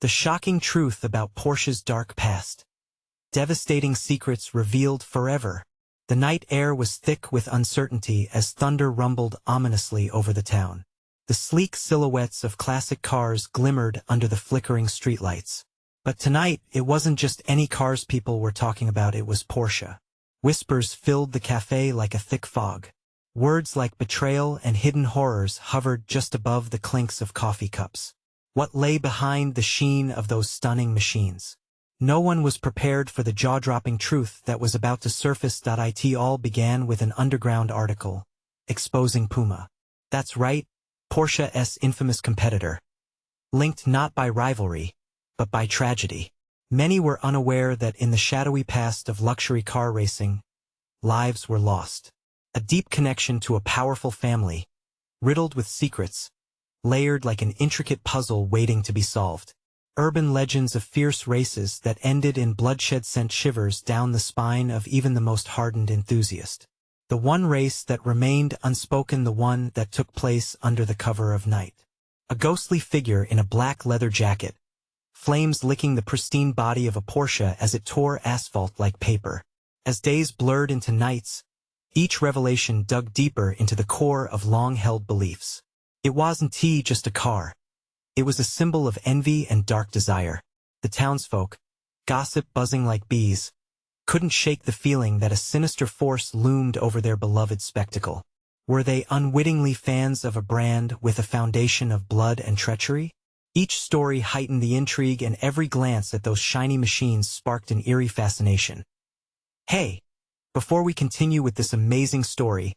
The shocking truth about Porsche's dark past. Devastating secrets revealed forever. The night air was thick with uncertainty as thunder rumbled ominously over the town. The sleek silhouettes of classic cars glimmered under the flickering streetlights. But tonight, it wasn't just any cars people were talking about, it was Porsche. Whispers filled the cafe like a thick fog. Words like betrayal and hidden horrors hovered just above the clinks of coffee cups. What lay behind the sheen of those stunning machines? No one was prepared for the jaw-dropping truth that was about to surface. It all began with an underground article, exposing Puma. That's right, Porsche's infamous competitor. Linked not by rivalry, but by tragedy. Many were unaware that in the shadowy past of luxury car racing, lives were lost. A deep connection to a powerful family, riddled with secrets, layered like an intricate puzzle waiting to be solved. Urban legends of fierce races that ended in bloodshed sent shivers down the spine of even the most hardened enthusiast. The one race that remained unspoken, the one that took place under the cover of night. A ghostly figure in a black leather jacket, flames licking the pristine body of a Porsche as it tore asphalt like paper. As days blurred into nights, each revelation dug deeper into the core of long-held beliefs. It wasn't just a car. It was a symbol of envy and dark desire. The townsfolk, gossip buzzing like bees, couldn't shake the feeling that a sinister force loomed over their beloved spectacle. Were they unwittingly fans of a brand with a foundation of blood and treachery? Each story heightened the intrigue, and every glance at those shiny machines sparked an eerie fascination. Hey! Before we continue with this amazing story,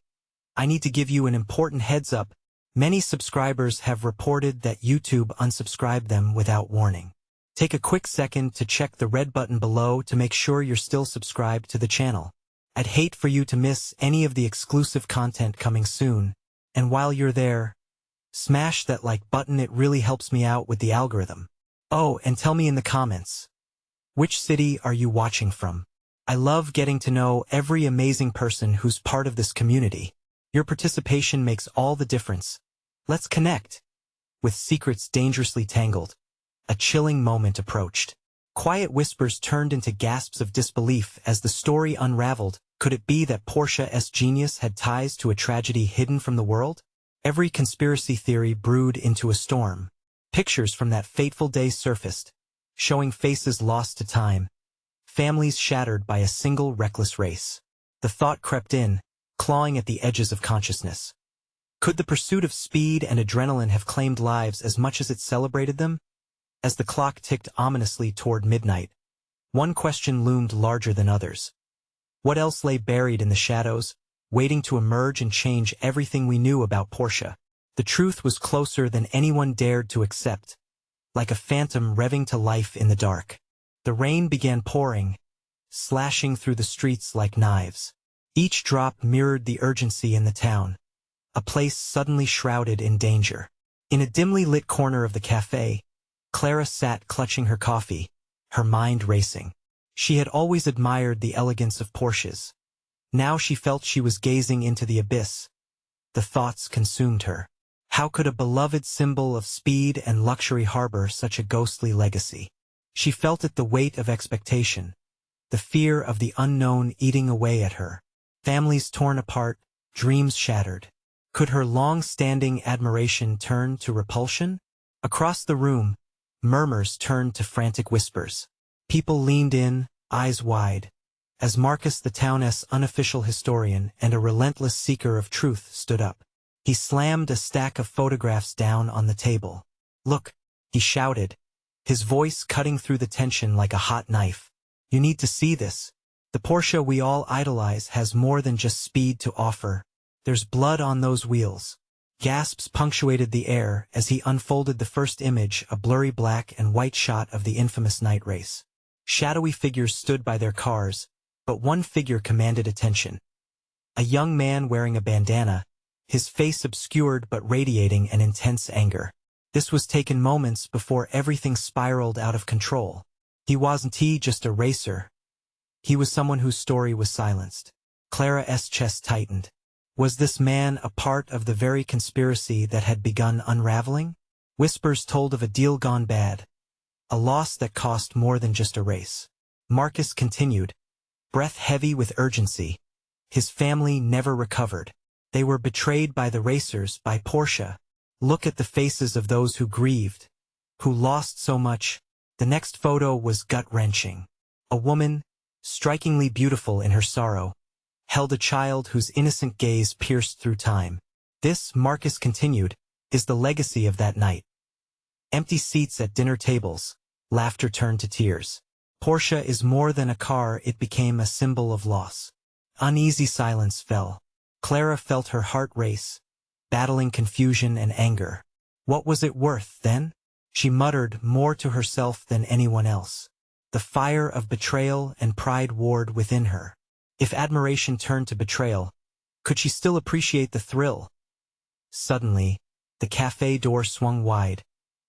I need to give you an important heads up. Many subscribers have reported that YouTube unsubscribed them without warning. Take a quick second to check the red button below to make sure you're still subscribed to the channel. I'd hate for you to miss any of the exclusive content coming soon. And while you're there, smash that like button, it really helps me out with the algorithm. Oh, and tell me in the comments, which city are you watching from? I love getting to know every amazing person who's part of this community. Your participation makes all the difference. Let's connect. With secrets dangerously tangled, a chilling moment approached. Quiet whispers turned into gasps of disbelief as the story unraveled. Could it be that Porsche's genius had ties to a tragedy hidden from the world? Every conspiracy theory brewed into a storm. Pictures from that fateful day surfaced, showing faces lost to time, families shattered by a single reckless race. The thought crept in, clawing at the edges of consciousness. Could the pursuit of speed and adrenaline have claimed lives as much as it celebrated them? As the clock ticked ominously toward midnight, one question loomed larger than others. What else lay buried in the shadows, waiting to emerge and change everything we knew about Porsche? The truth was closer than anyone dared to accept, like a phantom revving to life in the dark. The rain began pouring, slashing through the streets like knives. Each drop mirrored the urgency in the town, a place suddenly shrouded in danger. In a dimly lit corner of the cafe, Clara sat clutching her coffee, her mind racing. She had always admired the elegance of Porsches. Now she felt she was gazing into the abyss. The thoughts consumed her. How could a beloved symbol of speed and luxury harbor such a ghostly legacy? She felt it, the weight of expectation, the fear of the unknown eating away at her. Families torn apart, dreams shattered. Could her long-standing admiration turn to repulsion? Across the room, murmurs turned to frantic whispers. People leaned in, eyes wide, as Marcus, the town's unofficial historian and a relentless seeker of truth, stood up. He slammed a stack of photographs down on the table. "Look," he shouted, his voice cutting through the tension like a hot knife. "You need to see this. The Porsche we all idolize has more than just speed to offer. There's blood on those wheels." Gasps punctuated the air as he unfolded the first image, a blurry black and white shot of the infamous night race. Shadowy figures stood by their cars, but one figure commanded attention. A young man wearing a bandana, his face obscured but radiating an intense anger. This was taken moments before everything spiraled out of control. He wasn't just a racer. He was someone whose story was silenced. Clara's chest tightened. Was this man a part of the very conspiracy that had begun unraveling? Whispers told of a deal gone bad, a loss that cost more than just a race. Marcus continued, breath heavy with urgency. His family never recovered. They were betrayed by the racers, by Porsche. Look at the faces of those who grieved, who lost so much. The next photo was gut-wrenching. A woman, strikingly beautiful in her sorrow, held a child whose innocent gaze pierced through time. This, Marcus continued, is the legacy of that night. Empty seats at dinner tables, laughter turned to tears. Porsche is more than a car, it became a symbol of loss. Uneasy silence fell. Clara felt her heart race, battling confusion and anger. What was it worth, then? She muttered, more to herself than anyone else. The fire of betrayal and pride warred within her. If admiration turned to betrayal, could she still appreciate the thrill? Suddenly, the cafe door swung wide.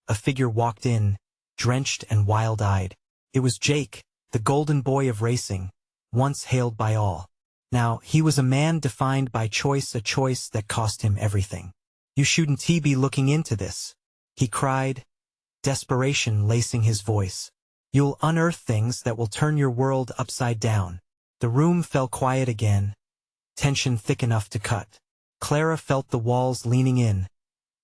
A figure walked in, drenched and wild-eyed. It was Jake, the golden boy of racing, once hailed by all. Now, he was a man defined by choice, a choice that cost him everything. You shouldn't be looking into this, he cried, desperation lacing his voice. You'll unearth things that will turn your world upside down. The room fell quiet again, tension thick enough to cut. Clara felt the walls leaning in,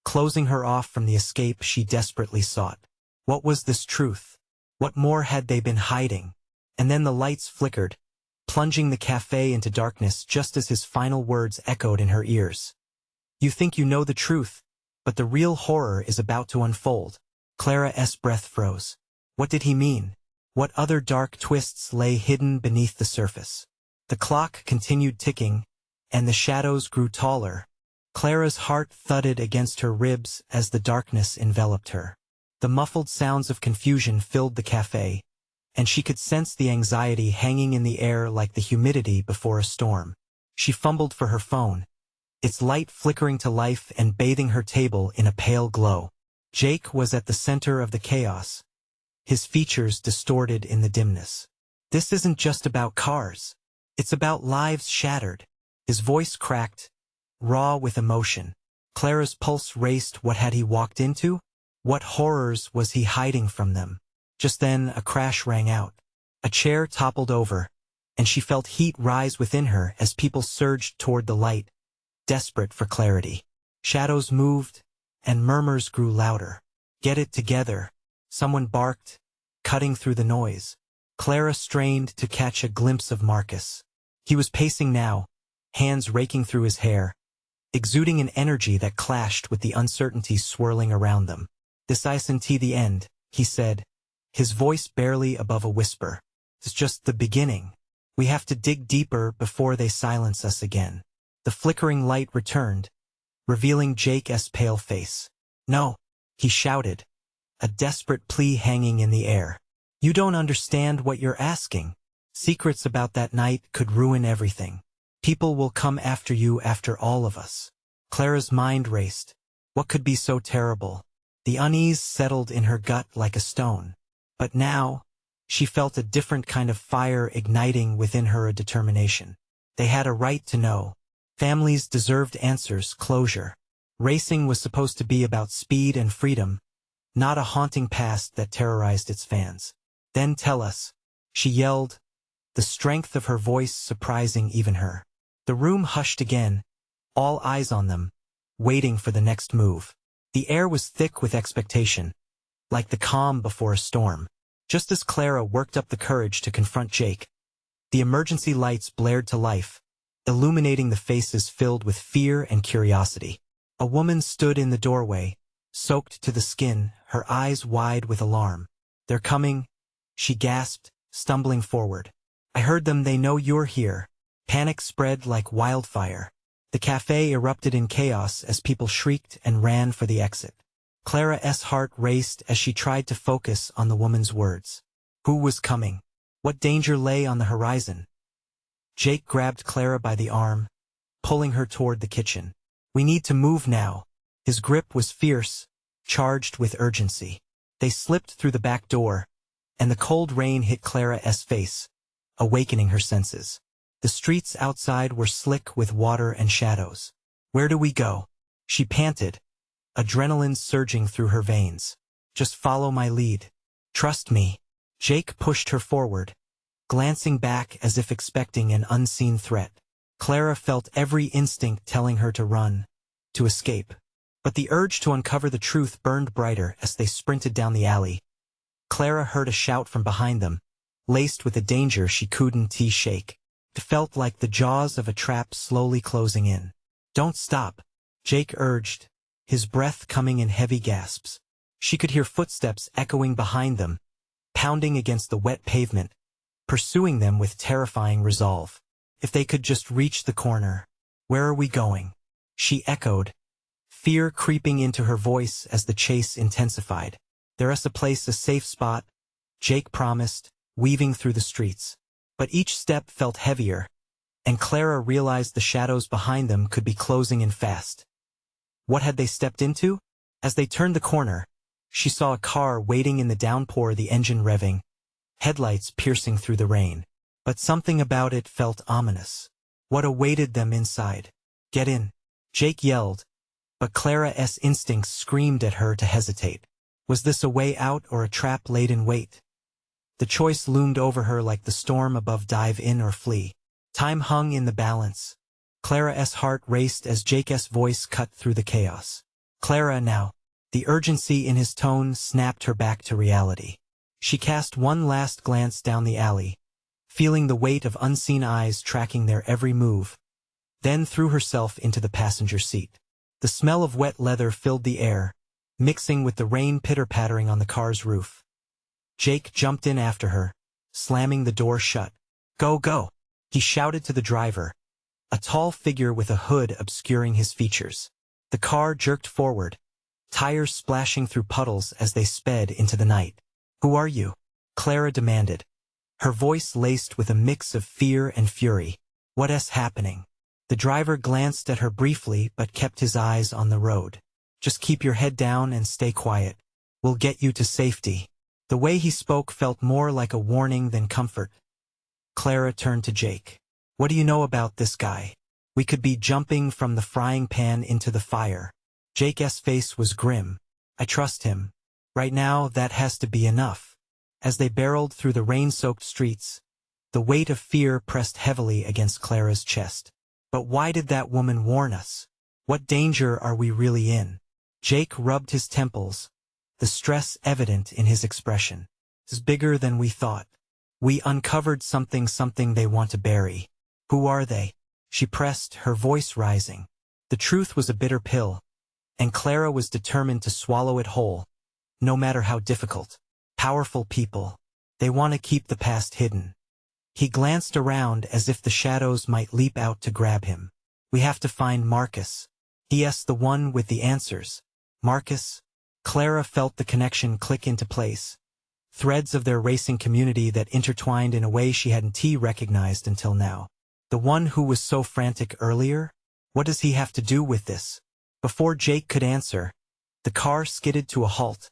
closing her off from the escape she desperately sought. What was this truth? What more had they been hiding? And then the lights flickered, plunging the cafe into darkness just as his final words echoed in her ears. You think you know the truth, but the real horror is about to unfold. Clara's breath froze. What did he mean? What other dark twists lay hidden beneath the surface? The clock continued ticking, and the shadows grew taller. Clara's heart thudded against her ribs as the darkness enveloped her. The muffled sounds of confusion filled the cafe, and she could sense the anxiety hanging in the air like the humidity before a storm. She fumbled for her phone, its light flickering to life and bathing her table in a pale glow. Jake was at the center of the chaos, his features distorted in the dimness. This isn't just about cars. It's about lives shattered. His voice cracked, raw with emotion. Clara's pulse raced. What had he walked into? What horrors was he hiding from them? Just then, a crash rang out. A chair toppled over, and she felt heat rise within her as people surged toward the light, desperate for clarity. Shadows moved, and murmurs grew louder. Get it together, someone barked, cutting through the noise. Clara strained to catch a glimpse of Marcus. He was pacing now, hands raking through his hair, exuding an energy that clashed with the uncertainty swirling around them. This isn't the end, he said, his voice barely above a whisper. It's just the beginning. We have to dig deeper before they silence us again. The flickering light returned, revealing Jake's pale face. No, he shouted, a desperate plea hanging in the air. You don't understand what you're asking. Secrets about that night could ruin everything. People will come after you, after all of us. Clara's mind raced. What could be so terrible? The unease settled in her gut like a stone. But now, she felt a different kind of fire igniting within her, a determination. They had a right to know. Families deserved answers, closure. Racing was supposed to be about speed and freedom, not a haunting past that terrorized its fans. Then tell us, she yelled, the strength of her voice surprising even her. The room hushed again, all eyes on them, waiting for the next move. The air was thick with expectation, like the calm before a storm. Just as Clara worked up the courage to confront Jake, the emergency lights blared to life, illuminating the faces filled with fear and curiosity. A woman stood in the doorway, soaked to the skin, her eyes wide with alarm. They're coming, she gasped, stumbling forward. I heard them, they know you're here. Panic spread like wildfire. The cafe erupted in chaos as people shrieked and ran for the exit. Clara's heart raced as she tried to focus on the woman's words. Who was coming? What danger lay on the horizon? Jake grabbed Clara by the arm, pulling her toward the kitchen. We need to move now. His grip was fierce, charged with urgency. They slipped through the back door, and the cold rain hit Clara's face, awakening her senses. The streets outside were slick with water and shadows. Where do we go? She panted, adrenaline surging through her veins. Just follow my lead. Trust me. Jake pushed her forward, glancing back as if expecting an unseen threat. Clara felt every instinct telling her to run, to escape. But the urge to uncover the truth burned brighter as they sprinted down the alley. Clara heard a shout from behind them, laced with a danger she couldn't shake. It felt like the jaws of a trap slowly closing in. Don't stop, Jake urged, his breath coming in heavy gasps. She could hear footsteps echoing behind them, pounding against the wet pavement, pursuing them with terrifying resolve. If they could just reach the corner. Where are we going? She echoed, fear creeping into her voice as the chase intensified. There's a safe spot, Jake promised, weaving through the streets. But each step felt heavier, and Clara realized the shadows behind them could be closing in fast. What had they stepped into? As they turned the corner, she saw a car waiting in the downpour, the engine revving, headlights piercing through the rain. But something about it felt ominous. What awaited them inside? Get in, Jake yelled, but Clara's instincts screamed at her to hesitate. Was this a way out or a trap laid in wait? The choice loomed over her like the storm above. Dive in or flee. Time hung in the balance. Clara's heart raced as Jake's voice cut through the chaos. Clara now. The urgency in his tone snapped her back to reality. She cast one last glance down the alley, feeling the weight of unseen eyes tracking their every move, then threw herself into the passenger seat. The smell of wet leather filled the air, mixing with the rain pitter-pattering on the car's roof. Jake jumped in after her, slamming the door shut. Go, go, he shouted to the driver, a tall figure with a hood obscuring his features. The car jerked forward, tires splashing through puddles as they sped into the night. Who are you? Clara demanded, her voice laced with a mix of fear and fury. What's happening? The driver glanced at her briefly but kept his eyes on the road. Just keep your head down and stay quiet. We'll get you to safety. The way he spoke felt more like a warning than comfort. Clara turned to Jake. What do you know about this guy? We could be jumping from the frying pan into the fire. Jake's face was grim. I trust him. Right now, that has to be enough. As they barreled through the rain-soaked streets, the weight of fear pressed heavily against Clara's chest. But why did that woman warn us? What danger are we really in? Jake rubbed his temples, the stress evident in his expression. It's bigger than we thought. We uncovered something they want to bury. Who are they? She pressed, her voice rising. The truth was a bitter pill, and Clara was determined to swallow it whole, no matter how difficult. Powerful people. They want to keep the past hidden. He glanced around as if the shadows might leap out to grab him. We have to find Marcus. He*s the one with the answers. Marcus? Clara felt the connection click into place. Threads of their racing community that intertwined in a way she hadn't recognized until now. The one who was so frantic earlier? What does he have to do with this? Before Jake could answer, the car skidded to a halt,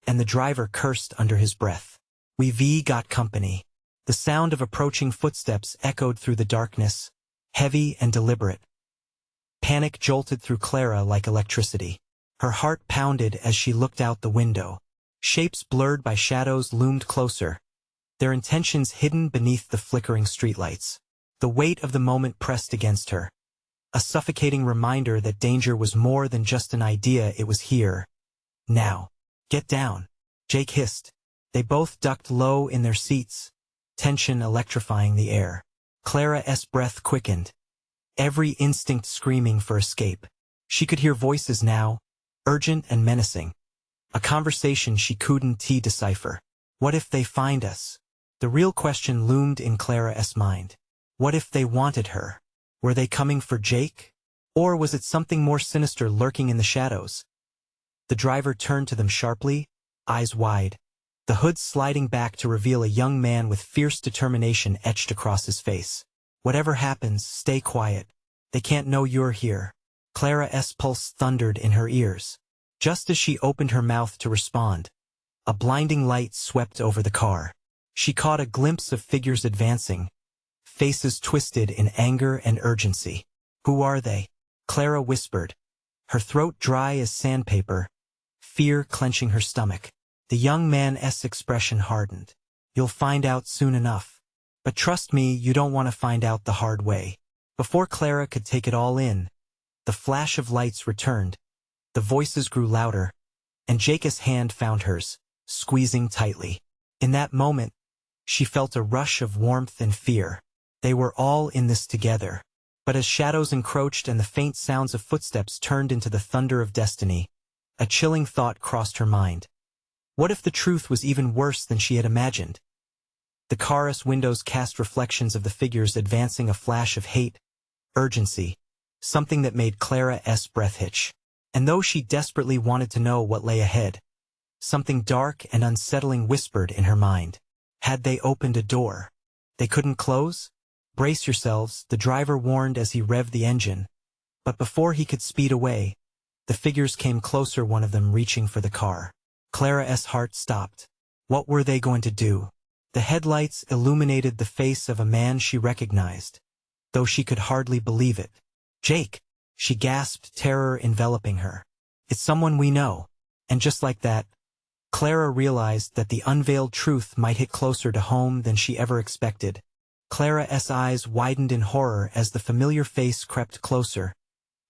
and the driver cursed under his breath. We've got company. The sound of approaching footsteps echoed through the darkness, heavy and deliberate. Panic jolted through Clara like electricity. Her heart pounded as she looked out the window. Shapes blurred by shadows loomed closer, their intentions hidden beneath the flickering streetlights. The weight of the moment pressed against her, a suffocating reminder that danger was more than just an idea. It was here. Now. Get down, Jake hissed. They both ducked low in their seats, tension electrifying the air. Clara's breath quickened, every instinct screaming for escape. She could hear voices now, urgent and menacing. A conversation she couldn't decipher. What if they find us? The real question loomed in Clara's mind. What if they wanted her? Were they coming for Jake? Or was it something more sinister lurking in the shadows? The driver turned to them sharply, eyes wide, the hood sliding back to reveal a young man with fierce determination etched across his face. Whatever happens, stay quiet. They can't know you're here. Clara's pulse thundered in her ears. Just as she opened her mouth to respond, a blinding light swept over the car. She caught a glimpse of figures advancing, faces twisted in anger and urgency. Who are they? Clara whispered, her throat dry as sandpaper, fear clenching her stomach. The young man's expression hardened. You'll find out soon enough. But trust me, you don't want to find out the hard way. Before Clara could take it all in, the flash of lights returned, the voices grew louder, and Jake's hand found hers, squeezing tightly. In that moment, she felt a rush of warmth and fear. They were all in this together. But as shadows encroached and the faint sounds of footsteps turned into the thunder of destiny, a chilling thought crossed her mind. What if the truth was even worse than she had imagined? The car's windows cast reflections of the figures advancing, a flash of hate, urgency, something that made Clara's breath hitch. And though she desperately wanted to know what lay ahead, something dark and unsettling whispered in her mind. Had they opened a door they couldn't close? Brace yourselves, the driver warned as he revved the engine. But before he could speed away, the figures came closer, one of them reaching for the car. Clara's heart stopped. What were they going to do? The headlights illuminated the face of a man she recognized, though she could hardly believe it. Jake! She gasped, terror enveloping her. It's someone we know. And just like that, Clara realized that the unveiled truth might hit closer to home than she ever expected. Clara's eyes widened in horror as the familiar face crept closer,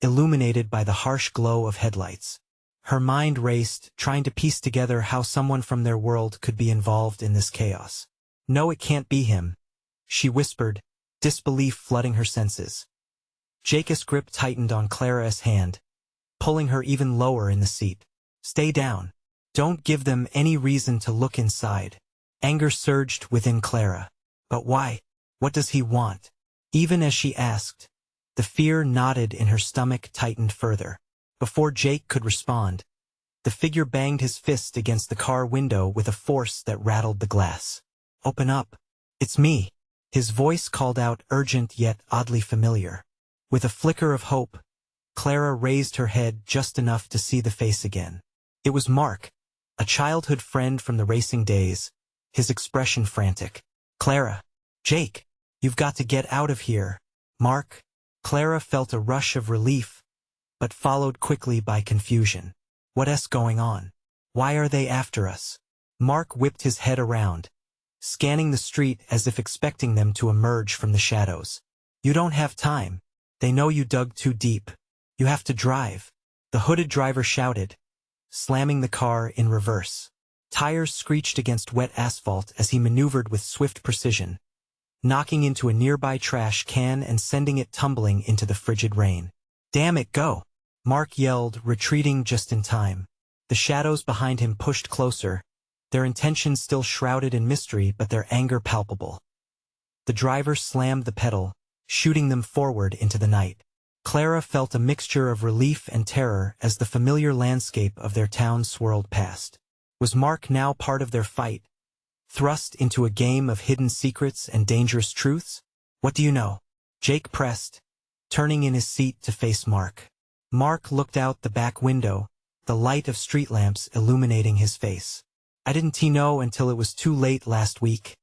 illuminated by the harsh glow of headlights. Her mind raced, trying to piece together how someone from their world could be involved in this chaos. No, it can't be him, she whispered, disbelief flooding her senses. Jake's grip tightened on Clara's hand, pulling her even lower in the seat. Stay down. Don't give them any reason to look inside. Anger surged within Clara. But why? What does he want? Even as she asked, the fear knotted in her stomach tightened further. Before Jake could respond, the figure banged his fist against the car window with a force that rattled the glass. Open up. It's me. His voice called out, urgent yet oddly familiar. With a flicker of hope, Clara raised her head just enough to see the face again. It was Mark, a childhood friend from the racing days, his expression frantic. Clara! Jake! You've got to get out of here. Mark! Clara felt a rush of relief, but followed quickly by confusion. What's going on? Why are they after us? Mark whipped his head around, scanning the street as if expecting them to emerge from the shadows. You don't have time. They know you dug too deep. You have to drive. The hooded driver shouted, slamming the car in reverse. Tires screeched against wet asphalt as he maneuvered with swift precision, knocking into a nearby trash can and sending it tumbling into the frigid rain. Damn it, go! Mark yelled, retreating just in time. The shadows behind him pushed closer, their intentions still shrouded in mystery but their anger palpable. The driver slammed the pedal, shooting them forward into the night. Clara felt a mixture of relief and terror as the familiar landscape of their town swirled past. Was Mark now part of their fight, thrust into a game of hidden secrets and dangerous truths? What do you know? Jake pressed, turning in his seat to face Mark. Mark looked out the back window, the light of street lamps illuminating his face. I didn't know until it was too late last week.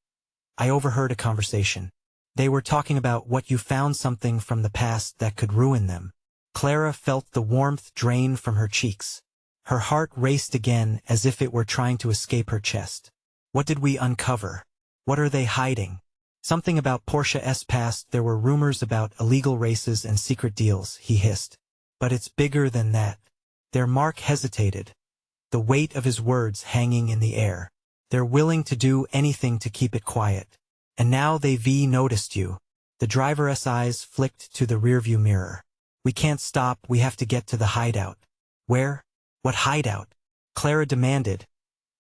I overheard a conversation. They were talking about what you found, something from the past that could ruin them. Clara felt the warmth drain from her cheeks. Her heart raced again as if it were trying to escape her chest. What did we uncover? What are they hiding? Something about PORSCHE'S past. There were rumors about illegal races and secret deals, he hissed. But it's bigger than that. There, Mark hesitated, the weight of his words hanging in the air. They're willing to do anything to keep it quiet. And now they've noticed you. The driver's eyes flicked to the rearview mirror. We can't stop, we have to get to the hideout. Where? What hideout? Clara demanded,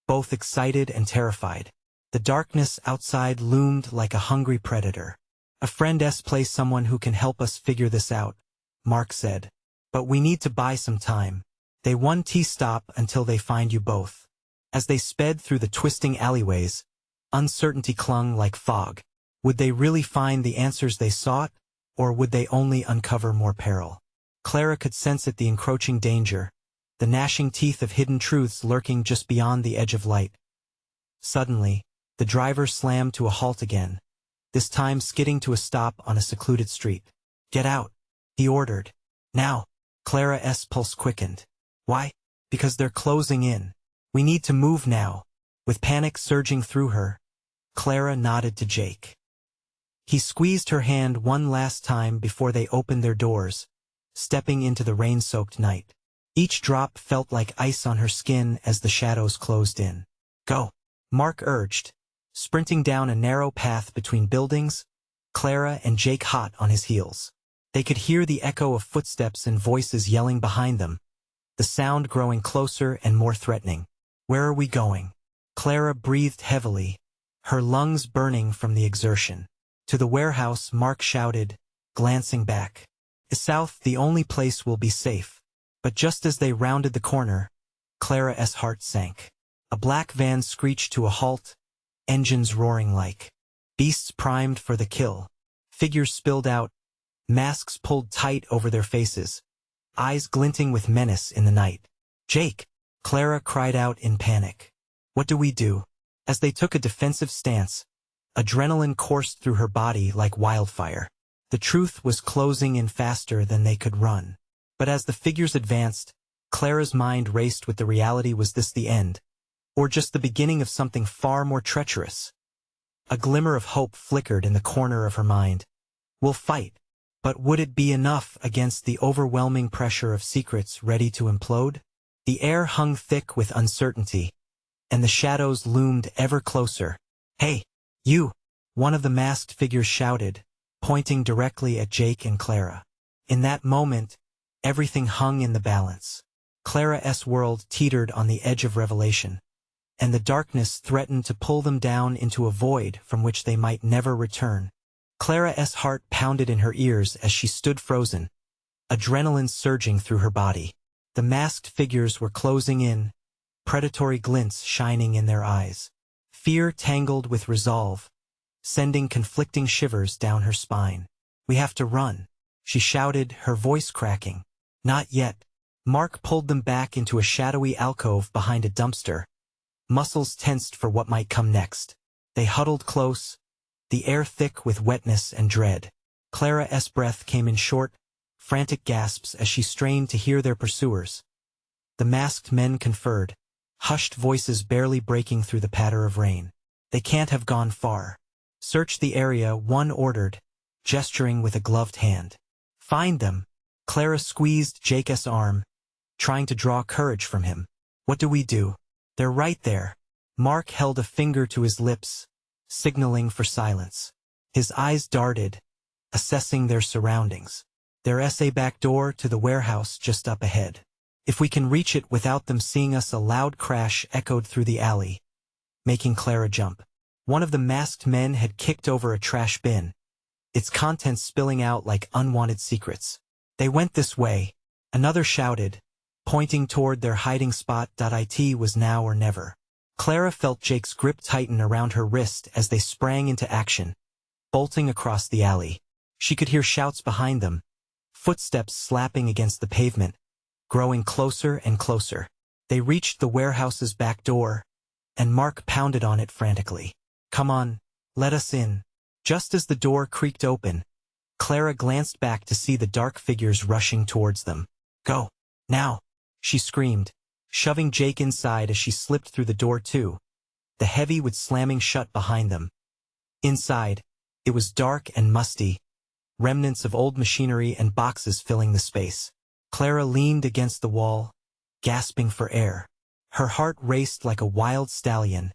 both excited and terrified. The darkness outside loomed like a hungry predator. A friend's place, someone who can help us figure this out, Mark said. But we need to buy some time. They won't stop until they find you both. As they sped through the twisting alleyways, uncertainty clung like fog. Would they really find the answers they sought, or would they only uncover more peril? Clara could sense it, the encroaching danger, the gnashing teeth of hidden truths lurking just beyond the edge of light. Suddenly, the driver slammed to a halt again, this time skidding to a stop on a secluded street. Get out, he ordered. Now. Clara's pulse quickened. Why? Because they're closing in. We need to move now. With panic surging through her, Clara nodded to Jake. He squeezed her hand one last time before they opened their doors, stepping into the rain-soaked night. Each drop felt like ice on her skin as the shadows closed in. "Go," Mark urged, sprinting down a narrow path between buildings, Clara and Jake hot on his heels. They could hear the echo of footsteps and voices yelling behind them, the sound growing closer and more threatening. "Where are we going?" Clara breathed heavily, her lungs burning from the exertion. "To the warehouse," Mark shouted, glancing back. "South, the only place we'll be safe." But just as they rounded the corner, Clara's heart sank. A black van screeched to a halt, engines roaring like beasts primed for the kill. Figures spilled out, masks pulled tight over their faces, eyes glinting with menace in the night. "Jake!" Clara cried out in panic. "What do we do?" As they took a defensive stance, adrenaline coursed through her body like wildfire. The truth was closing in faster than they could run. But as the figures advanced, Clara's mind raced with the reality: was this the end? Or just the beginning of something far more treacherous? A glimmer of hope flickered in the corner of her mind. "We'll fight." But would it be enough against the overwhelming pressure of secrets ready to implode? The air hung thick with uncertainty, and the shadows loomed ever closer. "Hey, you!" one of the masked figures shouted, pointing directly at Jake and Clara. In that moment, everything hung in the balance. Clara's world teetered on the edge of revelation, and the darkness threatened to pull them down into a void from which they might never return. Clara's heart pounded in her ears as she stood frozen, adrenaline surging through her body. The masked figures were closing in, predatory glints shining in their eyes. Fear tangled with resolve, sending conflicting shivers down her spine. "We have to run," she shouted, her voice cracking. "Not yet." Mark pulled them back into a shadowy alcove behind a dumpster, muscles tensed for what might come next. They huddled close, the air thick with wetness and dread. Clara's breath came in short, frantic gasps as she strained to hear their pursuers. The masked men conferred, hushed voices barely breaking through the patter of rain. "They can't have gone far." "Search the area," one ordered, gesturing with a gloved hand. "Find them." Clara squeezed Jake's arm, trying to draw courage from him. "What do we do?" "They're right there." Mark held a finger to his lips, signaling for silence. His eyes darted, assessing their surroundings. "There's a back door to the warehouse just up ahead. If we can reach it without them seeing us." A loud crash echoed through the alley, making Clara jump. One of the masked men had kicked over a trash bin, its contents spilling out like unwanted secrets. "They went this way," another shouted, pointing toward their hiding spot. "It was now or never." Clara felt Jake's grip tighten around her wrist as they sprang into action, bolting across the alley. She could hear shouts behind them, footsteps slapping against the pavement, growing closer and closer. They reached the warehouse's back door, and Mark pounded on it frantically. "Come on, let us in." Just as the door creaked open, Clara glanced back to see the dark figures rushing towards them. "Go, now!" she screamed, shoving Jake inside as she slipped through the door too, the heavy wood slamming shut behind them. Inside, it was dark and musty, remnants of old machinery and boxes filling the space. Clara leaned against the wall, gasping for air. Her heart raced like a wild stallion,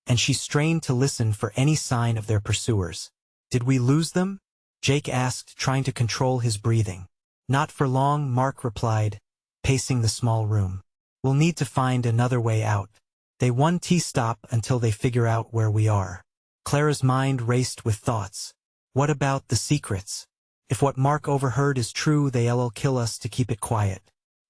and she strained to listen for any sign of their pursuers. "Did we lose them?" Jake asked, trying to control his breathing. "Not for long," Mark replied, pacing the small room. "We'll need to find another way out. They won't stop until they figure out where we are." Clara's mind raced with thoughts. What about the secrets? If what Mark overheard is true, they'll kill us to keep it quiet.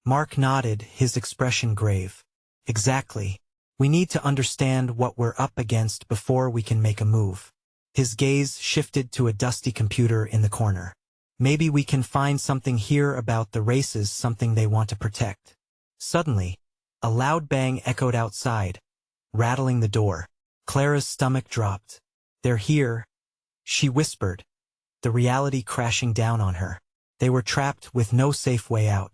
Mark nodded, his expression grave. "Exactly. We need to understand what we're up against before we can make a move." His gaze shifted to a dusty computer in the corner. "Maybe we can find something here about the races, something they want to protect." Suddenly, a loud bang echoed outside, rattling the door. Clara's stomach dropped. "They're here," she whispered, the reality crashing down on her. They were trapped with no safe way out.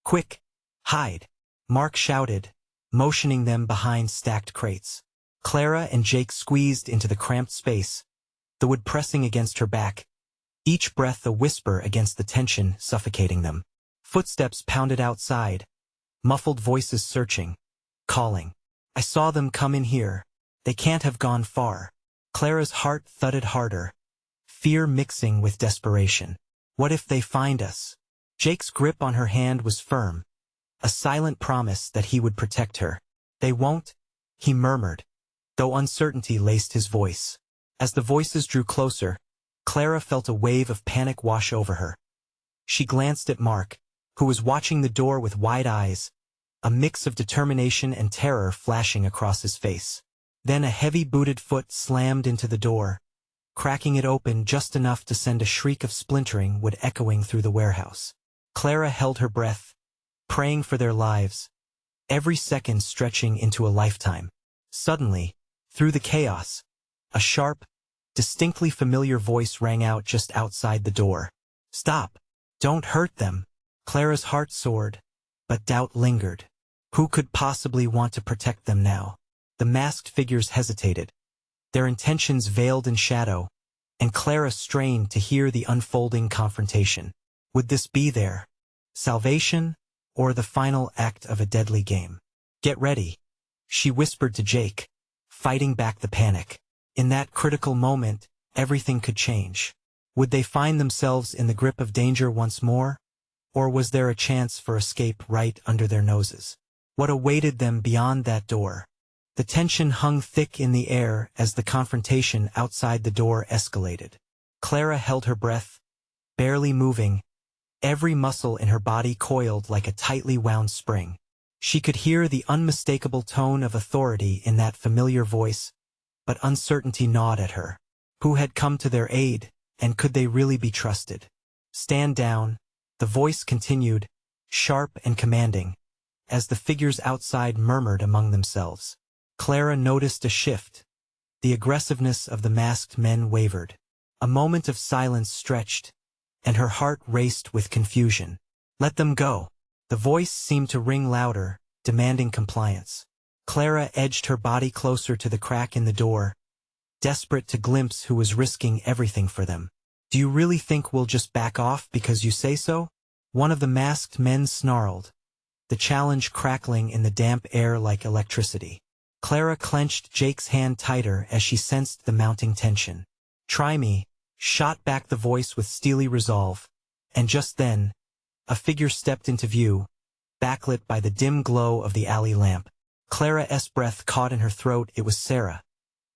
"Quick, hide!" Mark shouted, motioning them behind stacked crates. Clara and Jake squeezed into the cramped space, the wood pressing against her back, each breath a whisper against the tension suffocating them. Footsteps pounded outside, muffled voices searching, calling. I saw them come in here. They can't have gone far. Clara's heart thudded harder, fear mixing with desperation. What if they find us? Jake's grip on her hand was firm, a silent promise that he would protect her. They won't, he murmured, though uncertainty laced his voice. As the voices drew closer, Clara felt a wave of panic wash over her. She glanced at Mark, who was watching the door with wide eyes, a mix of determination and terror flashing across his face. Then a heavy-booted foot slammed into the door, cracking it open just enough to send a shriek of splintering wood echoing through the warehouse. Clara held her breath, praying for their lives, every second stretching into a lifetime. Suddenly, through the chaos, a sharp, distinctly familiar voice rang out just outside the door. Stop! Don't hurt them! Clara's heart soared, but doubt lingered. Who could possibly want to protect them now? The masked figures hesitated, their intentions veiled in shadow, and Clara strained to hear the unfolding confrontation. Would this be their salvation, or the final act of a deadly game? Get ready, she whispered to Jake, fighting back the panic. In that critical moment, everything could change. Would they find themselves in the grip of danger once more? Or was there a chance for escape right under their noses? What awaited them beyond that door? The tension hung thick in the air as the confrontation outside the door escalated. Clara held her breath, barely moving, every muscle in her body coiled like a tightly wound spring. She could hear the unmistakable tone of authority in that familiar voice, but uncertainty gnawed at her. Who had come to their aid, and could they really be trusted? Stand down, the voice continued, sharp and commanding, as the figures outside murmured among themselves. Clara noticed a shift. The aggressiveness of the masked men wavered. A moment of silence stretched, and her heart raced with confusion. Let them go. The voice seemed to ring louder, demanding compliance. Clara edged her body closer to the crack in the door, desperate to glimpse who was risking everything for them. Do you really think we'll just back off because you say so? One of the masked men snarled, the challenge crackling in the damp air like electricity. Clara clenched Jake's hand tighter as she sensed the mounting tension. Try me, shot back the voice with steely resolve, and just then, a figure stepped into view, backlit by the dim glow of the alley lamp. Clara's breath caught in her throat. It was Sarah,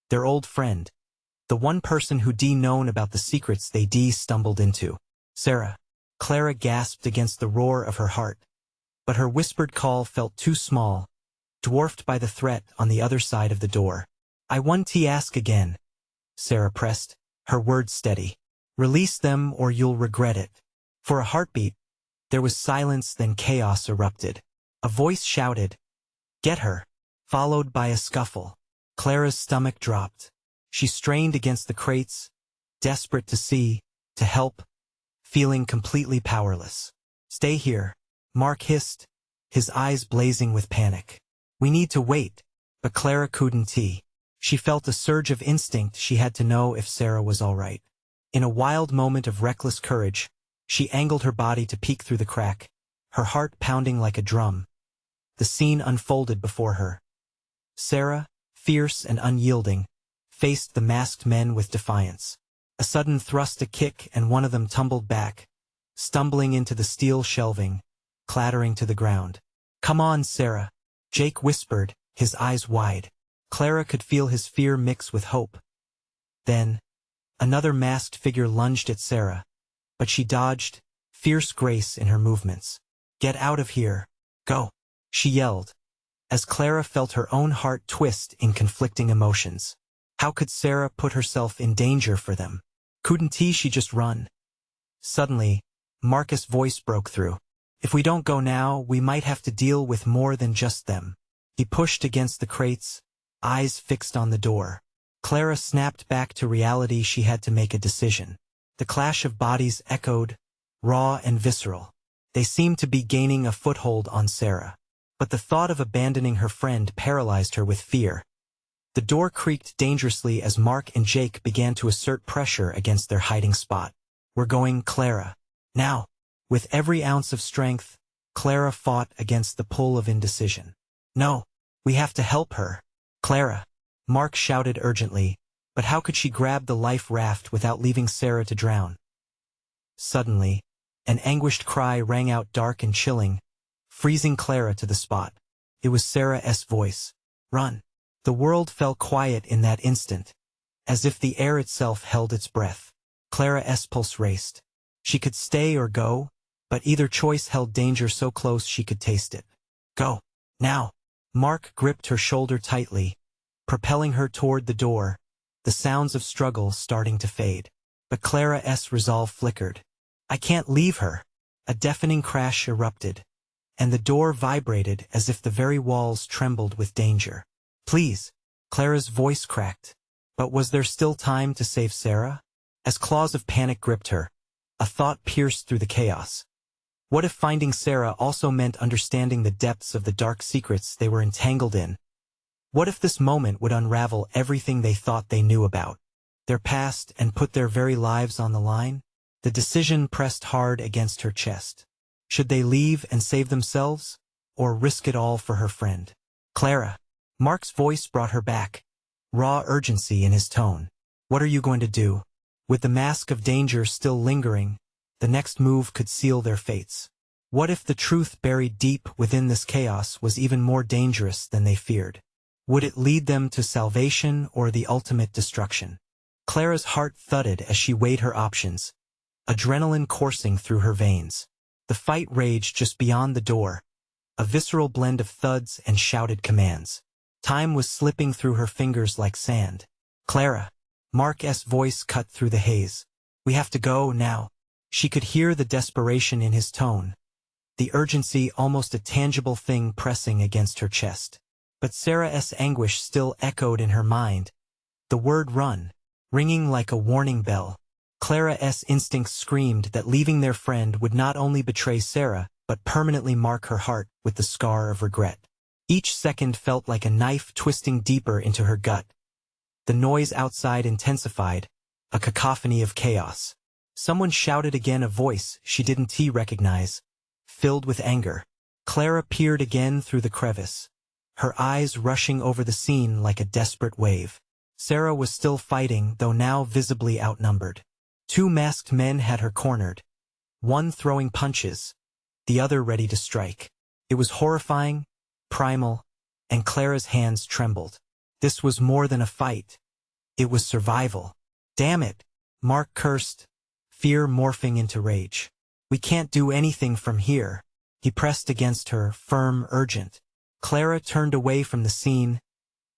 their old friend, the one person who'd known about the secrets they stumbled into. Sarah. Clara gasped against the roar of her heart, but her whispered call felt too small, dwarfed by the threat on the other side of the door. I want to ask again, Sarah pressed, her words steady. Release them or you'll regret it. For a heartbeat, there was silence, then chaos erupted. A voice shouted, Get her, followed by a scuffle. Clara's stomach dropped. She strained against the crates, desperate to see, to help, feeling completely powerless. Stay here, Mark hissed, his eyes blazing with panic. We need to wait, but Clara couldn't. She felt a surge of instinct. She had to know if Sarah was all right. In a wild moment of reckless courage, she angled her body to peek through the crack, her heart pounding like a drum. The scene unfolded before her. Sarah, fierce and unyielding, faced the masked men with defiance. A sudden thrust, a kick, and one of them tumbled back, stumbling into the steel shelving, clattering to the ground. Come on, Sarah, Jake whispered, his eyes wide. Clara could feel his fear mix with hope. Then, another masked figure lunged at Sarah, but she dodged, fierce grace in her movements. Get out of here. Go, she yelled, as Clara felt her own heart twist in conflicting emotions. How could Sarah put herself in danger for them? Couldn't she just run? Suddenly, Marcus' voice broke through. If we don't go now, we might have to deal with more than just them. He pushed against the crates, eyes fixed on the door. Clara snapped back to reality. She had to make a decision. The clash of bodies echoed, raw and visceral. They seemed to be gaining a foothold on Sarah. But the thought of abandoning her friend paralyzed her with fear. The door creaked dangerously as Mark and Jake began to assert pressure against their hiding spot. "We're going, Clara. Now." With every ounce of strength, Clara fought against the pull of indecision. "No, we have to help her. Clara." Mark shouted urgently, but how could she grab the life raft without leaving Sarah to drown? Suddenly, an anguished cry rang out dark and chilling, freezing Clara to the spot. It was Sarah's voice. "Run." The world fell quiet in that instant, as if the air itself held its breath. Clara's pulse raced. She could stay or go, but either choice held danger so close she could taste it. "Go. Now." Mark gripped her shoulder tightly, propelling her toward the door, the sounds of struggle starting to fade. But Clara's resolve flickered. "I can't leave her." A deafening crash erupted, and the door vibrated as if the very walls trembled with danger. "Please." Clara's voice cracked. But was there still time to save Sarah? As claws of panic gripped her, a thought pierced through the chaos. What if finding Sarah also meant understanding the depths of the dark secrets they were entangled in? What if this moment would unravel everything they thought they knew about their past and put their very lives on the line? The decision pressed hard against her chest. Should they leave and save themselves, or risk it all for her friend? "Clara." Mark's voice brought her back, raw urgency in his tone. "What are you going to do?" With the mask of danger still lingering, the next move could seal their fates. What if the truth buried deep within this chaos was even more dangerous than they feared? Would it lead them to salvation or the ultimate destruction? Clara's heart thudded as she weighed her options, adrenaline coursing through her veins. The fight raged just beyond the door, a visceral blend of thuds and shouted commands. Time was slipping through her fingers like sand. "Clara." Mark's voice cut through the haze. "We have to go now." She could hear the desperation in his tone, the urgency almost a tangible thing pressing against her chest. But Sarah's anguish still echoed in her mind, the word "run," ringing like a warning bell. Clara's instincts screamed that leaving their friend would not only betray Sarah, but permanently mark her heart with the scar of regret. Each second felt like a knife twisting deeper into her gut. The noise outside intensified, a cacophony of chaos. Someone shouted again, a voice she didn't recognize, filled with anger. Clara peered again through the crevice, her eyes rushing over the scene like a desperate wave. Sarah was still fighting, though now visibly outnumbered. Two masked men had her cornered, one throwing punches, the other ready to strike. It was horrifying, primal, and Clara's hands trembled. This was more than a fight. It was survival. "Damn it," Mark cursed, fear morphing into rage. "We can't do anything from here." He pressed against her, firm, urgent. Clara turned away from the scene,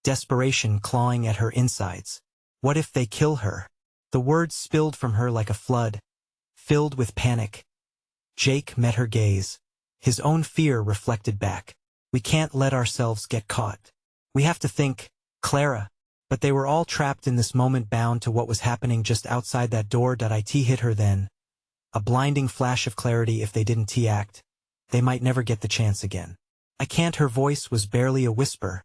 desperation clawing at her insides. What if they kill her? The words spilled from her like a flood, filled with panic. Jake met her gaze, his own fear reflected back. "We can't let ourselves get caught. We have to think, Clara." But they were all trapped in this moment, bound to what was happening just outside that door. It hit her then. A blinding flash of clarity. If they didn't act, they might never get the chance again. "I can't." Her voice was barely a whisper,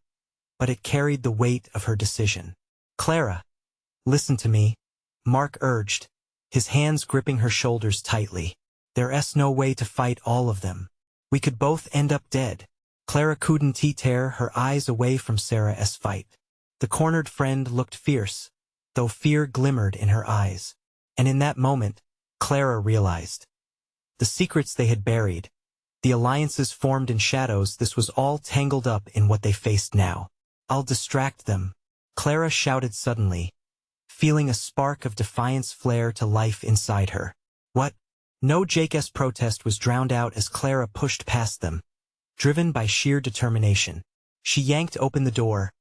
but it carried the weight of her decision. "Clara, listen to me," Mark urged, his hands gripping her shoulders tightly. "There's no way to fight all of them. We could both end up dead." Clara couldn't tear her eyes away from Sarah's fight. The cornered friend looked fierce, though fear glimmered in her eyes. And in that moment, Clara realized. The secrets they had buried, the alliances formed in shadows, this was all tangled up in what they faced now. "I'll distract them," Clara shouted suddenly, feeling a spark of defiance flare to life inside her. "What?" No. Jake's protest was drowned out as Clara pushed past them, driven by sheer determination. She yanked open the door,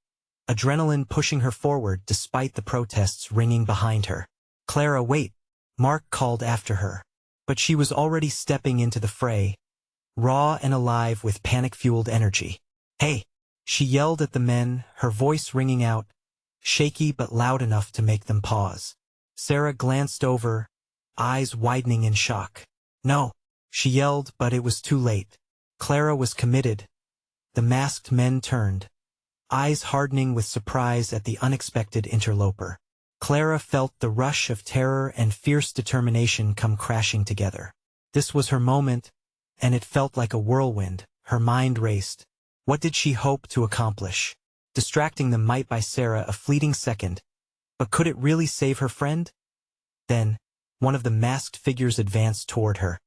adrenaline pushing her forward despite the protests ringing behind her. "Clara, wait," Mark called after her. But she was already stepping into the fray, raw and alive with panic-fueled energy. "Hey!" she yelled at the men, her voice ringing out, shaky but loud enough to make them pause. Sarah glanced over, eyes widening in shock. "No!" she yelled, but it was too late. Clara was committed. The masked men turned, eyes hardening with surprise at the unexpected interloper. Clara felt the rush of terror and fierce determination come crashing together. This was her moment, and it felt like a whirlwind. Her mind raced. What did she hope to accomplish? Distracting them might buy Sarah a fleeting second, but could it really save her friend? Then, one of the masked figures advanced toward her,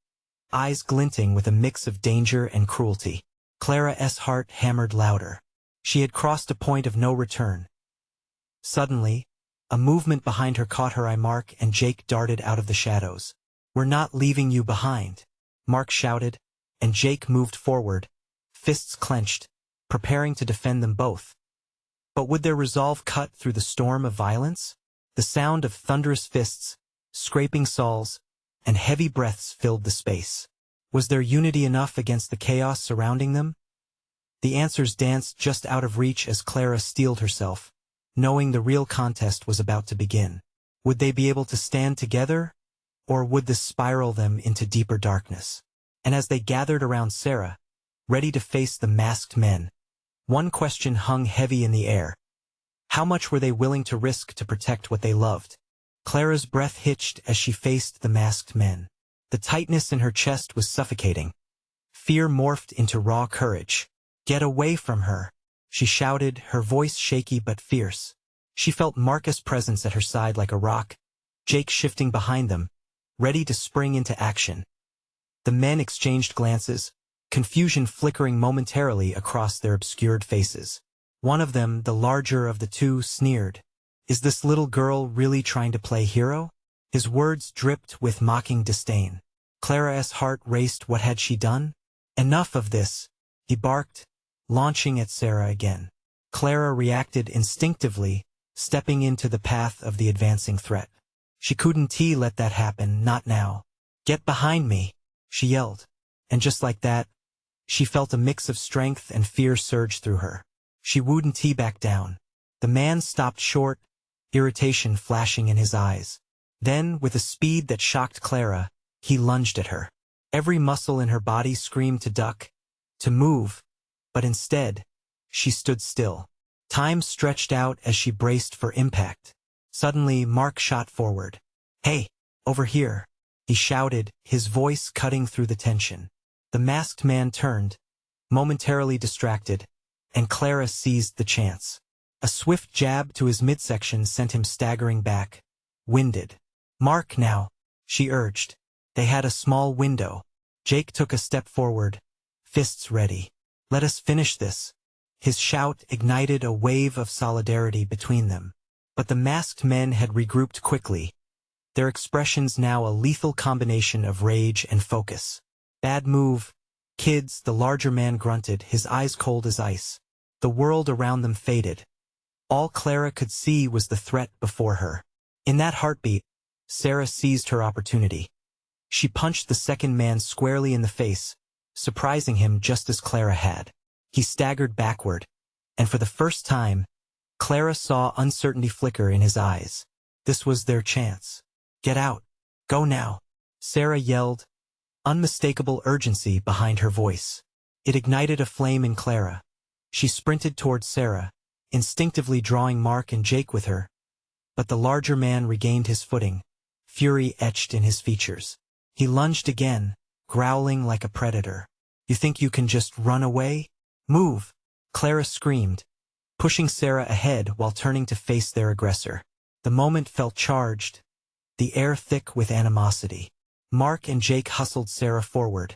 eyes glinting with a mix of danger and cruelty. Clara's heart hammered louder. She had crossed a point of no return. Suddenly, a movement behind her caught her eye. Mark and Jake darted out of the shadows. "We're not leaving you behind," Mark shouted, and Jake moved forward, fists clenched, preparing to defend them both. But would their resolve cut through the storm of violence? The sound of thunderous fists, scraping saws, and heavy breaths filled the space. Was their unity enough against the chaos surrounding them? The answers danced just out of reach as Clara steeled herself, knowing the real contest was about to begin. Would they be able to stand together, or would this spiral them into deeper darkness? And as they gathered around Sarah, ready to face the masked men, one question hung heavy in the air. How much were they willing to risk to protect what they loved? Clara's breath hitched as she faced the masked men. The tightness in her chest was suffocating. Fear morphed into raw courage. "Get away from her," she shouted, her voice shaky but fierce. She felt Marcus' presence at her side like a rock, Jake shifting behind them, ready to spring into action. The men exchanged glances, confusion flickering momentarily across their obscured faces. One of them, the larger of the two, sneered. "Is this little girl really trying to play hero?" His words dripped with mocking disdain. Clara's heart raced. What had she done? "Enough of this," he barked, launching at Sarah again. Clara reacted instinctively, stepping into the path of the advancing threat. She couldn't let that happen, not now. "Get behind me," she yelled. And just like that, she felt a mix of strength and fear surge through her. She wouldn't back down. The man stopped short, irritation flashing in his eyes. Then, with a speed that shocked Clara, he lunged at her. Every muscle in her body screamed to duck, to move, but instead, she stood still. Time stretched out as she braced for impact. Suddenly, Mark shot forward. "Hey, over here," he shouted, his voice cutting through the tension. The masked man turned, momentarily distracted, and Clara seized the chance. A swift jab to his midsection sent him staggering back, winded. "Mark now," she urged. They had a small window. Jake took a step forward, fists ready. "Let us finish this." His shout ignited a wave of solidarity between them. But the masked men had regrouped quickly, their expressions now a lethal combination of rage and focus. "Bad move, kids," the larger man grunted, his eyes cold as ice. The world around them faded. All Clara could see was the threat before her. In that heartbeat, Sarah seized her opportunity. She punched the second man squarely in the face, surprising him just as Clara had. He staggered backward, and for the first time, Clara saw uncertainty flicker in his eyes. This was their chance. "Get out. Go now," Sarah yelled, unmistakable urgency behind her voice. It ignited a flame in Clara. She sprinted toward Sarah, instinctively drawing Mark and Jake with her. But the larger man regained his footing, fury etched in his features. He lunged again, growling like a predator. "You think you can just run away? Move!" Clara screamed, pushing Sarah ahead while turning to face their aggressor. The moment felt charged, the air thick with animosity. Mark and Jake hustled Sarah forward.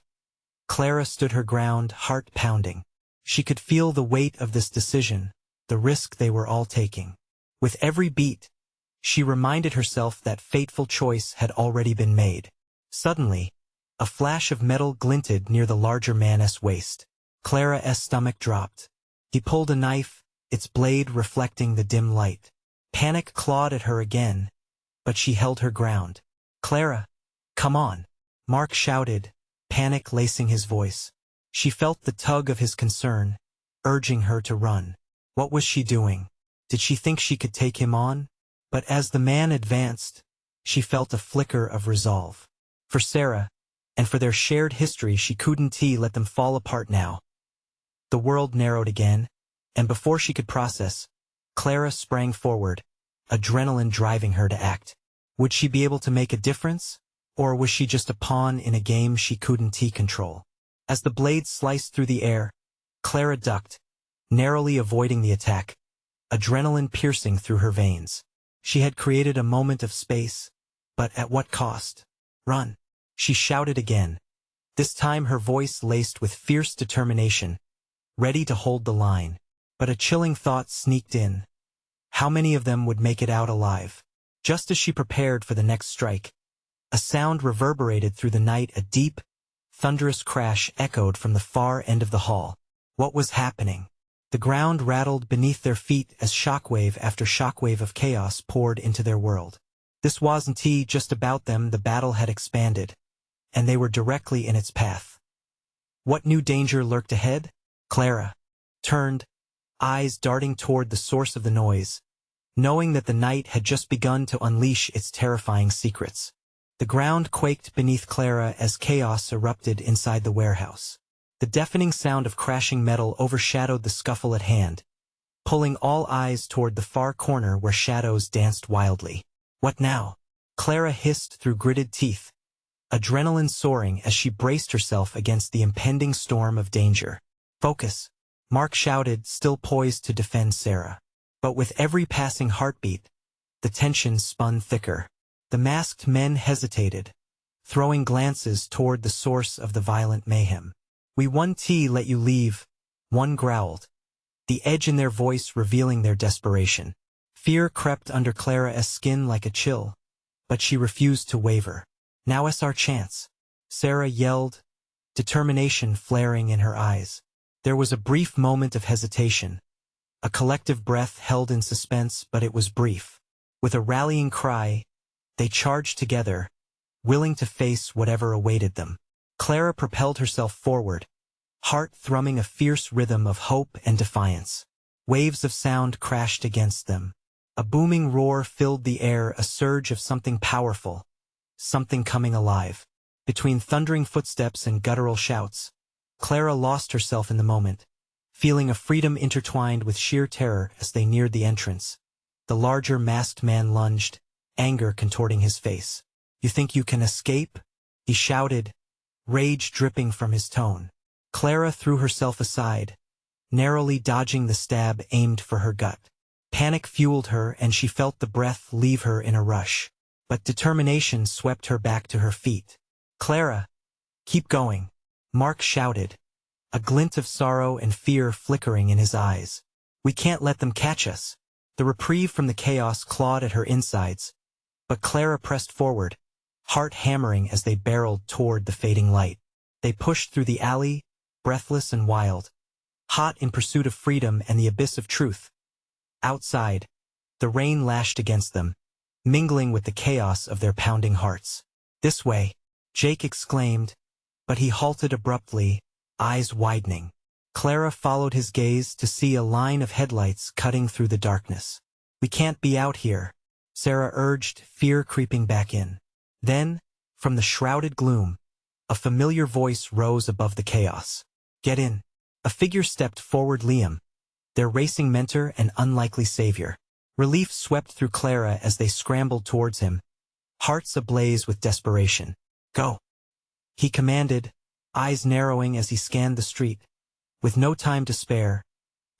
Clara stood her ground, heart pounding. She could feel the weight of this decision, the risk they were all taking. With every beat, she reminded herself that fateful choice had already been made. Suddenly, a flash of metal glinted near the larger man's waist. Clara's stomach dropped. He pulled a knife, its blade reflecting the dim light. Panic clawed at her again, but she held her ground. "Clara, come on," Mark shouted, panic lacing his voice. She felt the tug of his concern, urging her to run. What was she doing? Did she think she could take him on? But as the man advanced, she felt a flicker of resolve. For Sarah, and for their shared history, she couldn't let them fall apart now. The world narrowed again, And before she could process, Clara sprang forward, adrenaline driving her to act. Would she be able to make a difference? Or was she just a pawn in a game she couldn't control? As the blade sliced through the air, Clara ducked, narrowly avoiding the attack, adrenaline piercing through her veins. She had created a moment of space, but at what cost? Run! She shouted again, this time her voice laced with fierce determination, ready to hold the line. But a chilling thought sneaked in. How many of them would make it out alive? Just as she prepared for the next strike, a sound reverberated through the night. A deep, thunderous crash echoed from the far end of the hall. What was happening? The ground rattled beneath their feet as shockwave after shockwave of chaos poured into their world. This wasn't just about them. The battle had expanded, and they were directly in its path. What new danger lurked ahead? Clara turned, eyes darting toward the source of the noise, knowing that the night had just begun to unleash its terrifying secrets. The ground quaked beneath Clara as chaos erupted inside the warehouse. The deafening sound of crashing metal overshadowed the scuffle at hand, pulling all eyes toward the far corner where shadows danced wildly. What now? Clara hissed through gritted teeth, adrenaline soaring as she braced herself against the impending storm of danger. Focus! Mark shouted, still poised to defend Sarah. But with every passing heartbeat, the tension spun thicker. The masked men hesitated, throwing glances toward the source of the violent mayhem. We won't let you leave, one growled, the edge in their voice revealing their desperation. Fear crept under Clara's skin like a chill, but she refused to waver. Now's our chance, Sarah yelled, determination flaring in her eyes. There was a brief moment of hesitation, a collective breath held in suspense, but it was brief. With a rallying cry, they charged together, willing to face whatever awaited them. Clara propelled herself forward, heart thrumming a fierce rhythm of hope and defiance. Waves of sound crashed against them. A booming roar filled the air, a surge of something powerful, something coming alive. Between thundering footsteps and guttural shouts, Clara lost herself in the moment, feeling a freedom intertwined with sheer terror as they neared the entrance. The larger masked man lunged, anger contorting his face. You think you can escape? He shouted, rage dripping from his tone. Clara threw herself aside, narrowly dodging the stab aimed for her gut. Panic fueled her and she felt the breath leave her in a rush. But determination swept her back to her feet. Clara, keep going, Mark shouted, a glint of sorrow and fear flickering in his eyes. We can't let them catch us. The reprieve from the chaos clawed at her insides, but Clara pressed forward, heart hammering as they barreled toward the fading light. They pushed through the alley, breathless and wild, hot in pursuit of freedom and the abyss of truth. Outside, the rain lashed against them, mingling with the chaos of their pounding hearts. This way, Jake exclaimed, but he halted abruptly, eyes widening. Clara followed his gaze to see a line of headlights cutting through the darkness. We can't be out here, Sarah urged, fear creeping back in. Then, from the shrouded gloom, a familiar voice rose above the chaos. Get in. A figure stepped forward, Liam, their racing mentor and unlikely savior. Relief swept through Clara as they scrambled towards him, hearts ablaze with desperation. Go, he commanded, eyes narrowing as he scanned the street. With no time to spare,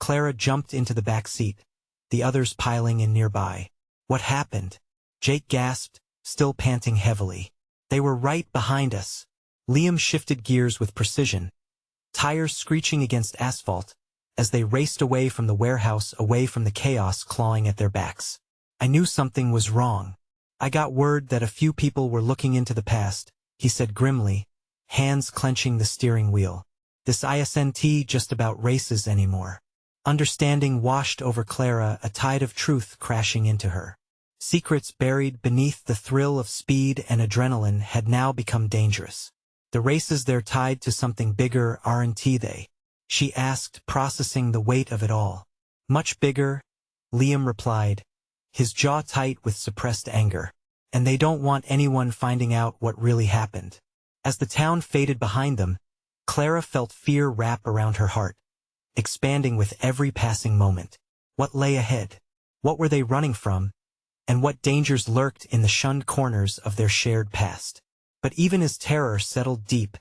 Clara jumped into the back seat, the others piling in nearby. What happened? Jake gasped, still panting heavily. They were right behind us. Liam shifted gears with precision, tires screeching against asphalt, as they raced away from the warehouse, away from the chaos clawing at their backs. I knew something was wrong. I got word that a few people were looking into the past, he said grimly, hands clenching the steering wheel. This isn't just about races anymore. Understanding washed over Clara, a tide of truth crashing into her. Secrets buried beneath the thrill of speed and adrenaline had now become dangerous. The races, they're tied to something bigger, aren't they? She asked, processing the weight of it all. Much bigger, Liam replied, his jaw tight with suppressed anger. And they don't want anyone finding out what really happened. As the town faded behind them, Clara felt fear wrap around her heart. expanding with every passing moment. What lay ahead? What were they running from? And what dangers lurked in the shunned corners of their shared past? But even as terror settled deep,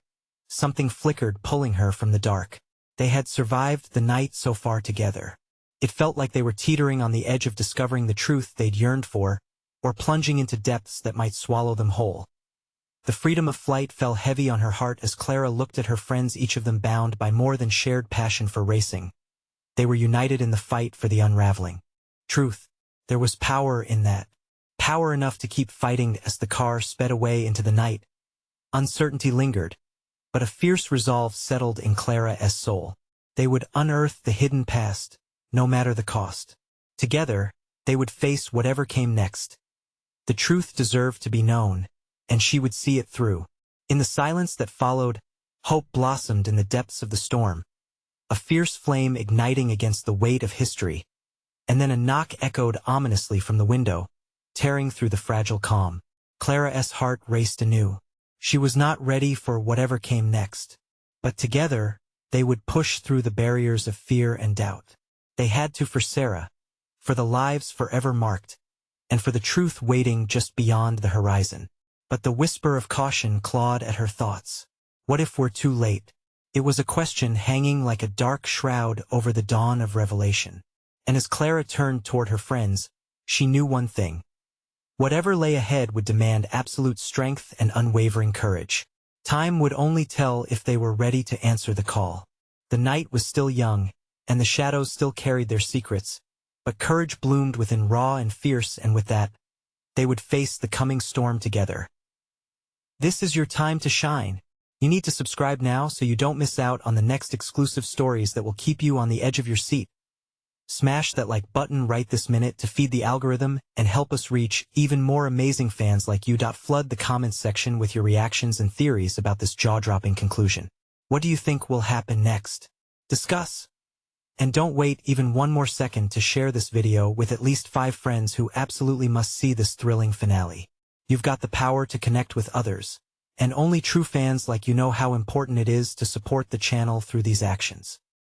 something flickered, pulling her from the dark. They had survived the night so far together. It felt like they were teetering on the edge of discovering the truth they'd yearned for, or plunging into depths that might swallow them whole. The freedom of flight fell heavy on her heart as Clara looked at her friends, each of them bound by more than shared passion for racing. They were united in the fight for the unraveling truth. There was power in that. Power enough to keep fighting as the car sped away into the night. Uncertainty lingered, but a fierce resolve settled in Clara's soul. They would unearth the hidden past, no matter the cost. Together, they would face whatever came next. The truth deserved to be known, and she would see it through. In the silence that followed, hope blossomed in the depths of the storm, a fierce flame igniting against the weight of history. And then a knock echoed ominously from the window, tearing through the fragile calm. Clara's heart raced anew. She was not ready for whatever came next, but together, they would push through the barriers of fear and doubt. They had to for Sarah, for the lives forever marked, and for the truth waiting just beyond the horizon. But the whisper of caution clawed at her thoughts. What if we're too late? It was a question hanging like a dark shroud over the dawn of revelation. And as Clara turned toward her friends, she knew one thing. Whatever lay ahead would demand absolute strength and unwavering courage. Time would only tell if they were ready to answer the call. The night was still young, and the shadows still carried their secrets, but courage bloomed within, raw and fierce, and with that, they would face the coming storm together. This is your time to shine. You need to subscribe now so you don't miss out on the next exclusive stories that will keep you on the edge of your seat. Smash that like button right this minute to feed the algorithm and help us reach even more amazing fans like you. Flood the comments section with your reactions and theories about this jaw-dropping conclusion. What do you think will happen next? Discuss. And don't wait even one more second to share this video with at least 5 friends who absolutely must see this thrilling finale. You've got the power to connect with others, and only true fans like you know how important it is to support the channel through these actions.